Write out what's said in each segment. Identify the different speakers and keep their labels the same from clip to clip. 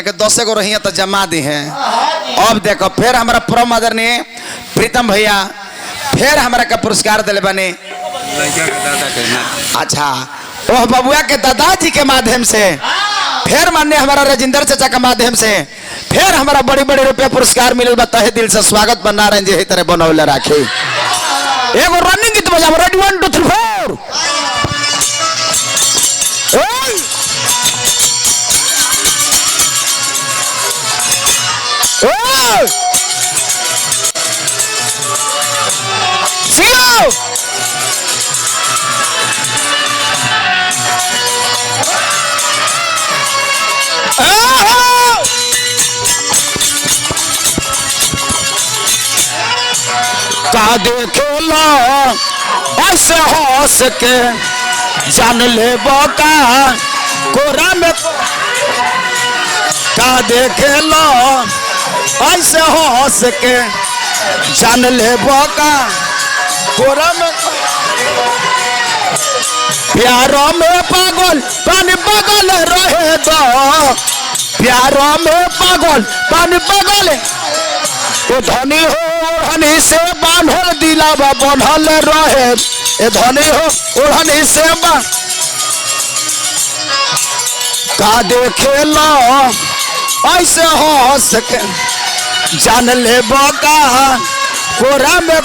Speaker 1: 10 गो रही तो जमा दी हैं। अब देखो फिर हमारा परम आदरणीय प्रीतम भैया फिर हमारा का पुरस्कार दिले बने। अच्छा ओह बबुआ के दादाजी के माध्यम से फिर माननीय हमारा राजेंद्र चाचा के माध्यम से फिर हमारा बड़ी बड़ी रुपया पुरस्कार मिले। तहे दिल से स्वागत बना रहे जी तरह बनौले राखे। एगो रनिंग गीत बजाओ रेडी 1 2 3 4। का देखेला ऐसे हंस के जान ले बोका कोरा में का देखेला ऐसे हंस के जान ले बोका कोरा में प्यारो में पागल पानी पागल रहे दो प्यारो में पागल पानी पागल ओ धनी हो ओढ़नी से बांधल दिलावा बांधल रहे ए धनी हो ओढ़नी से का देखेला ऐसे हंस के जान ले बोका कोरा में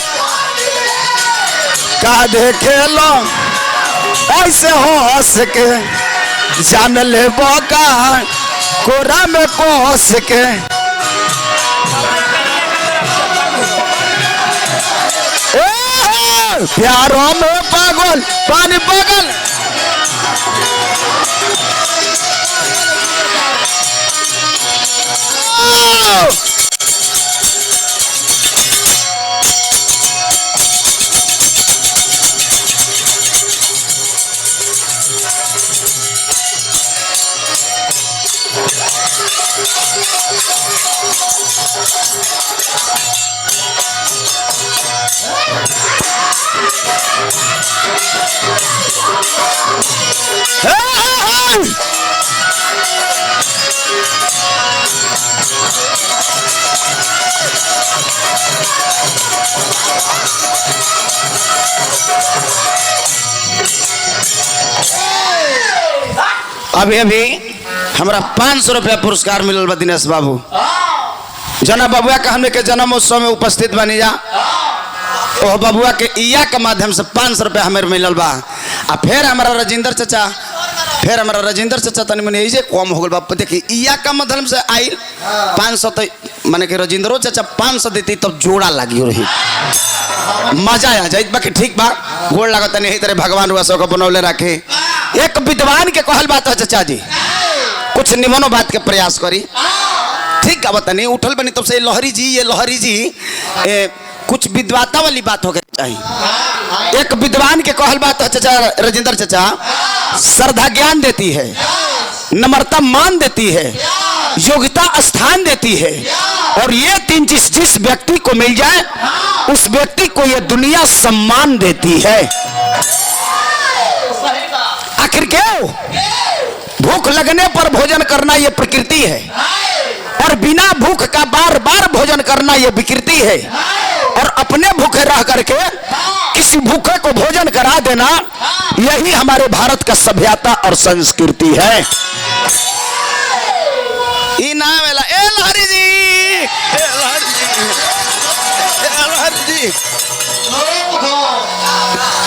Speaker 1: का देखेला ऐसे हंस के जान ले बोका कोरा में कोस के प्यारों में पागल पानी पागल अभी अभी हमारा 500 रुपया पुरस्कार मिलल बा दिनेश बाबू जना बबुआ के हमने के जन्म उत्सव में उपस्थित बनी जा। ओह बबुआ के इया के माध्यम से 500 रुपया हमें मिलल बा। आ फिर हमारा राजेंद्र चाचा तनी मने ऐसे कम हो गल बा। देखी इया का माध्यम से आइल 500 तो माने के राजेंद्रो चाचा 500 देती तब जोड़ा लगी रही मजा आ जाए। बाकी ठीक बा गोड़ लागत नहीं तरह भगवान हुआ सब बनौले रखे। एक विद्वान के कहल बात है चाचा जी कुछ निमनो बात के प्रयास करी ठीक है बतानी उठल बनी तब से लहरी जी ये लहरी जी कुछ विद्वता वाली बात हो गई चाहिए। एक विद्वान के कहल बात है चाचा राजेंद्र चाचा श्रद्धा ज्ञान देती है नम्रता मान देती है योग्यता स्थान देती है और ये 3 चीज जिस व्यक्ति को मिल जाए उस व्यक्ति को ये दुनिया सम्मान देती है। आखिर क्यों भूख लगने पर भोजन करना ये प्रकृति है और बिना भूख का बार बार भोजन करना ये विकृति है और अपने भूखे रह करके किसी भूखे को भोजन करा देना यही हमारे भारत का सभ्यता और संस्कृति है। ए लहरी जी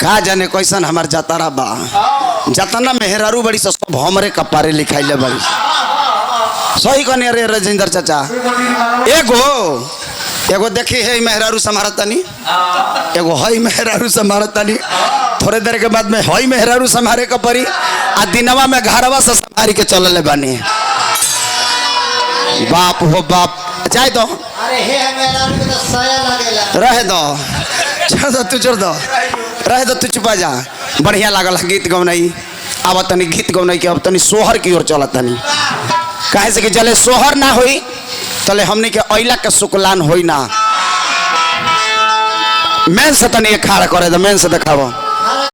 Speaker 1: का जाने कैसन हमार जतारा बा जतना मेहरारू बड़ी सब हमरे कपारे लिखाइले बड़ी सही कहने रे राजेंद्र चाचा। एगो देखी है मेहरारू संभारतनी एगो हई मेहरारू संभारतनी थोड़े देर के बाद में हई मेहरारू संभारे का परी आ दिनवा में घरवा से संभारी के चलले बानी। बाप हो बाप चाहे तो
Speaker 2: अरे हे मेहरारू के तो साया लागेला
Speaker 1: रहे दो छोड़ दो तू छोड़ दो रहे दो तू चुपा जा। बढ़िया लागल गीत गौनाई अब तनी गीत गौनाई के अब तनी सोहर की ओर चलत तनी काहे से कि जले सोहर ना होई तले हमने के अइला के सुकलान होई ना। मेन से तनी खाड़ा करे दो मेन से दिखावो।